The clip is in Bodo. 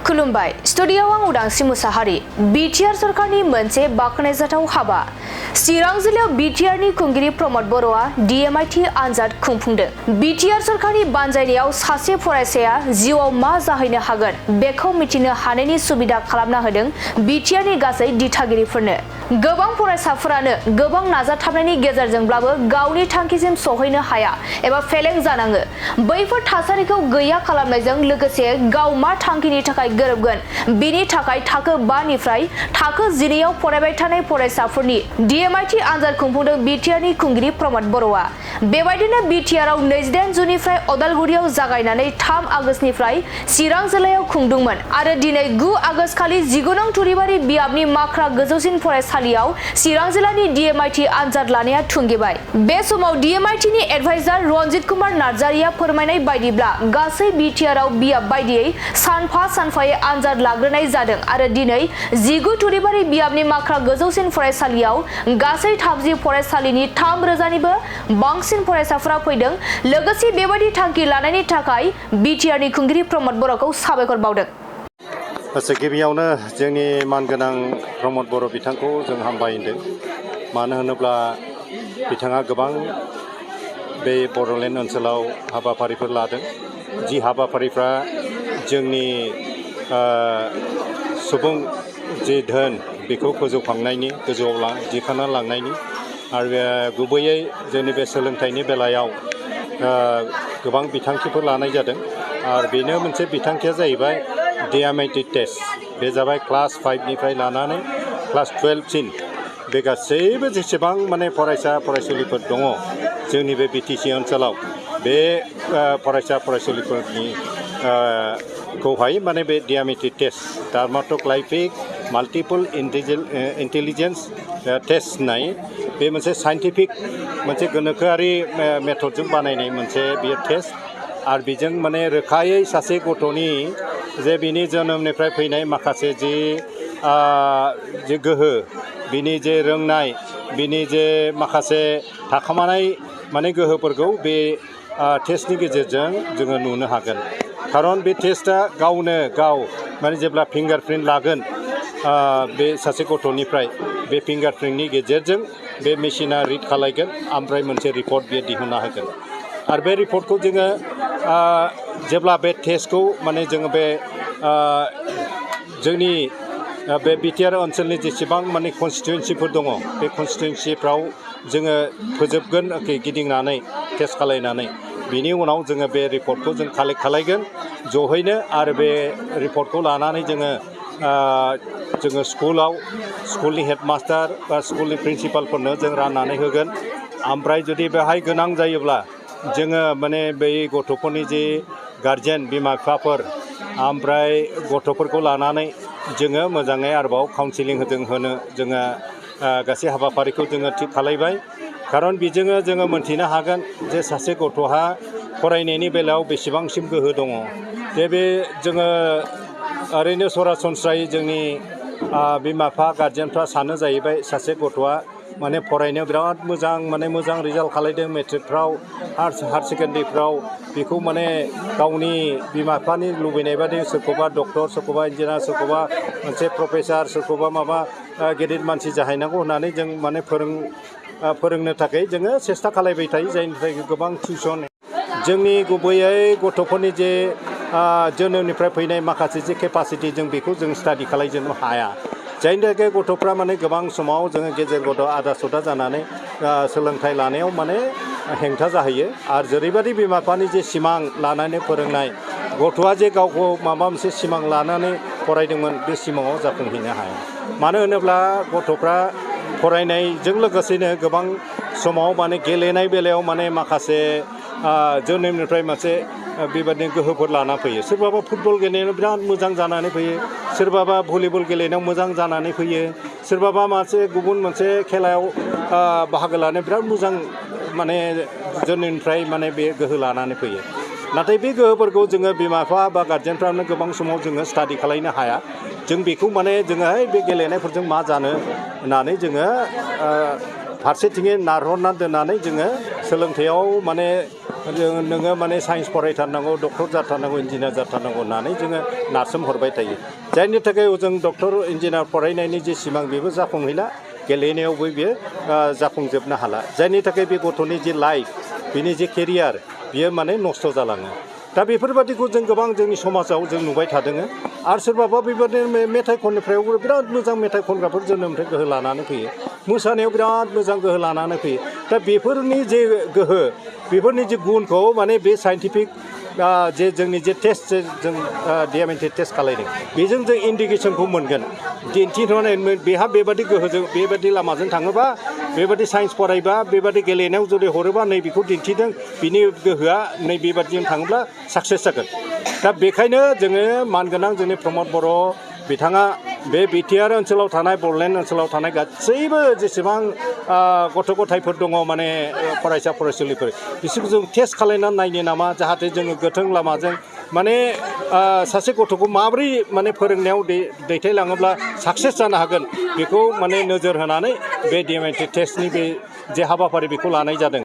खुलुमबाय स्टुडियोआव आं उदांस्रि मुसाहारि बिटिआर सरकारनि मोनसे बाखनायजाथाव हाबा चिरां जिल्लायाव बिटिआरनि खुंगिरि प्रमद बर'आ डिएमआइटि आनजाद खुंफुंदों। बिटिआर सरकारनि बानजायनायाव सासे फरायसाया जिउआव मा जाहैनो हागोन बेखौ मिथिनो हानायनि सुबिदा खालामना होदों बिटिआरनि गासै दिथागिरिफोरनो। गोबां फरायसाफोरानो गोबां नाजाथाबनायनि गेजेरजोंब्लाबो गावनि थांखिसिम सहैनो हाया एबा फेलें जानाङो। बैफोर थासारिखौ गैया खालामनायजों लोगोसे गाव मा थांखिनि थाखाय गोरोबगोन बिनि थाखाय थाखो 5 निफ्राय थाखो 12 आव फरायबाय थानाय फरायसाफोरनि डिएमआइटि आनजाद खुंफुंदों बिटिआरनि खुंगिरि प्रमद बर'आ। बेबायदिनो बिटिआरआव 28 जुननिफ्राय अदालगुरियाव जागायनानै 3 आगस्तनिफ्राय चिरां जिल्लायाव खुंदोंमोन आरो दिनै 9 आगस्त खालि 19 नं थुरिबारि बियाबनि माख्रा गोजौसिन फरायसालियाव चिरां जिल्लानि डिएमआइटि आनजाद लानाया थुंगेबाय। बे समाव डिएमआइटिनि एडभाइजार रनजित कुमार नार्जारिया फोरमायनाय बायदिब्ला गासै बिटिआरआव बियाब बायदियै सानफायै आनजाद लाग्रोनाय जादों आरो दिनै 19 थुरिबारि बियाबनि माख्रा गोजौसिन फरायसालियाव गासै 30 फरायसालिनि 3,000 निबो बांसिन फरायसाफोरा फैदों। लोगोसे बेबायदि थांखि लानायनि थाखाय बिटिआरनि खुंगिरि प्रमद बर'खौ साबायखर बावदों। गिबियावनो जोंनि मानगोनां प्रमद बर' बिथांखौ जों हामबाय होनदों। मानो होनोब्ला बिथाङा गोबां बे बड'लेण्ड ओनसोलाव हाबाफारिफोर लादों। जि हाबाफारिफ्रा जोंनि सुबुं जि धोन बेखौ फोजौखांनायनि गोजौआव दिखांना लांनायनि आरो गुबैयै जोंनि बे सोलोंथाइनि बेलायाव गोबां बिथांखिफोर लानाय जादों। आरो बेनो मोनसे बिथांखिया जाहैबाय डिएमआइटि टेस्ट। बे जाबाय क्लास 5 निफ्राय लानानै क्लास 12 सिम बे गासैबो जेसेबां माने फरायसा फरायसुलिफोर दङ जोंनि बे बिटिसि ओनसोलाव बे फरायसा फरायसुलिफोरनि खौहाय माने बे डिएमआइटि टेस्ट डार्माट'ग्लाइफिक माल्टिपल इन्टेलिजेन्स टेस्ट होननाय बे मोनसे साइन्टिफिक मोनसे गोनोखोआरि मेथडजों बानायनाय मोनसे बेयो टेस्ट। आरो बेजों माने रोखायै सासे गथ'नि जे बिनि जोनोमनिफ्राय फैनाय माखासे जे गोहो बिनि जे रोंनाय बिनि जे माखासे थाखोमानाय माने गोहोफोरखौ बे टेस्टनि गेजेरजों जोङो नुनो हागोन। खारन बे टेस्टआ गावनो गाव माने जेब्ला फिंगारप्रिन्ट लागोन बे सासे गथ'निफ्राय बे फिंगारप्रिन्टनि गेजेरजों बे मेसिना रिड खालायगोन ओमफ्राय मोनसे रिपर्ट बियो दिहुनना होगोन। आरो बे रिपर्टखौ जोङो जेब्ला बे टेस्टखौ माने जोङो बे जोंनि बे बिटिआर ओनसोलनि जेसेबां माने कनस्टिटुवेन्सिफोर दङ बे कनस्टिटुवेन्सिफ्राव जोङो फोजोबगोन गिदिंनानै टेस्ट खालायनानै बिनि उनाव जोङो बे रिपर्टखौ जों कालेक्ट खालायगोन जहैनो आरो बे रिपर्टखौ लानानै जोङो स्कुलनि हेडमास्टार बा स्कुलनि प्रिन्सिपालफोरनो जों राननानै होगोन। ओमफ्राय जुदि बेहाय गोनां जायोब्ला जोङो माने बै गथ'फोरनि जे गार्जेन बिमा बिफाफोर ओमफ्राय गथ'फोरखौ लानानै जोङो मोजाङै आरोबाव काउन्सिलिं होनो जोङो गासै हाबाफारिखौ जोङो थिग खालायबाय। खारन बेजोंनो जोङो मोन्थिनो हागोन जे सासे गथ'हा फरायनायनि बेलायाव बेसेबांसिम गोहो दङ। जे बे जोङो ओरैनो सरासनस्रायै जोंनि बिमा बिफा गार्जेनफ्रा सानो जाहैबाय सासे गथ'आ माने फरायनायाव बिराद मोजां रिजाल्ट खालायदों मेट्रिकफ्राव हायार सेकेन्डारिफ्राव बेखौ माने गावनि बिमा बिफानि लुबैनाय बादि सोरखौबा डक्टर सोरखौबा इन्जिनियार सोरखौबा मोनसे प्रफेसार सोरखौबा माबा गेदेर मानसि जाहैनांगौ होननानै जों माने फोरोंनो थाखाय जोङो सेस्था खालायबाय थायो। जायनि थाखाय गोबां टिउसन जोंनि गुबैयै गथ'फोरनि जे जोनोमनिफ्राय फैनाय माखासे जे केपासिटि जों बेखौ जों स्टाडि खालायजोबनो हाया। जायनि थाखाय गथ'फ्रा माने गोबां समाव जोङो गेजेर गथ' आदा सदा जानानै सोलोंथाइ लानायाव माने हेंथा जाहैयो। आरो जेरैबायदि बिमा बिफानि जे सिमां लानानै फोरोंनाय गथ'आ जे गावखौ माबा मोनसे सिमां लानानै फरायदोंमोन बे सिमाङाव जाफुंहैनो हाया। मानो होनोब्ला गथ'फ्रा फरायनायजों लोगोसेनो गोबां समाव माने गेलेनाय बेलायाव माने माखासे जोनोमनिफ्राय मोनसे बेबायदिनो गोहोफोर लाना फैयो। सोरबाबा फुटबल गेलेनायाव बिराद मोजां जानानै फैयो, सोरबाबा भलिबल गेलेनायाव मोजां जानानै फैयो, सोरबाबा गुबुन मोनसे खेलायाव बाहागो लानायाव बिराद मोजां माने जोनोमनिफ्राय माने बे गोहो लानानै फैयो। नाथाय बे गोहोफोरखौ जोङो बिमा बिफा बा गार्जेनफ्रानो गोबां समाव जोङो स्टाडि खालायनो हाया। जों बेखौ माने जोङो बे गेलेनायफोरजों मा जानो होननानै जोङो फारसेथिङै नारहरना दोननानै जोङो सोलोंथायाव माने नोङो माने साइन्स फरायथारनांगौ डक्टर जाथारनांगौ इन्जिनियार जाथारनांगौ होननानै जोङो नारसोम हरबाय थायो जायनि थाखाय जों डक्टर इन्जिनियार फरायनायनि जे सिमां बेबो जाफुंहैला गेलेनायावबो बियो जाफुंजोबनो हाला जायनि थाखाय बे गथ'नि जे लाइफ बिनि जे केरियार बियो माने नस्थ' जालाङो दा बेफोरबादिखौ जों गोबां जोंनि समाजाव जों नुबाय थादों आरो सोरबाबा बेबादिनो मेथाइ खननायफ्रावबो बिराद मोजां मेथाइ खनग्राफोर जोनोमनिफ्राय गोहो लानानै फैयो मोसानायाव बिराद मोजां गोहो लानानै फैयो दा बेफोरनि जे गोहो बेफोरनि जे गुनखौ माने बे साइन्टिफिक जे जोंनि जे टेस्ट जों DMIT टेस्ट खालायदों बेजों जों इन्डिकेसनखौ मोनगोन दिन्थिनानै बेहा बेबादि गोहोजों बेबादि लामाजों थाङोबा बेबादि साइन्स फरायबा बेबादि गेलेनायाव जुदि हरोबा नैबेखौ दिन्थिदों बिनि गोहोआ नै बेबादिजों थाङोब्ला साक्सेस जागोन दा बेखायनो जोङो मानगोनां जोंनि प्रमद बर' बिथाङा बे बिटिआर ओनसोलाव थानाय बड'लेण्ड ओनसोलाव थानाय गासैबो जेसेबां गथ' गथायफोर दङ माने फरायसा फरायसुलिफोर बिसोरखौ जों टेस्ट खालायनानै नायनो नामा जाहाथे जोङो गोथों लामाजों माने सासे गथ'खौ माबोरै माने फोरोंनायाव दैथायलाङोब्ला साक्सेस जानो हागोन बेखौ माने नोजोर होनानै बे DMIT टेस्टनि बे जे हाबाफारि बेखौ लानाय जादों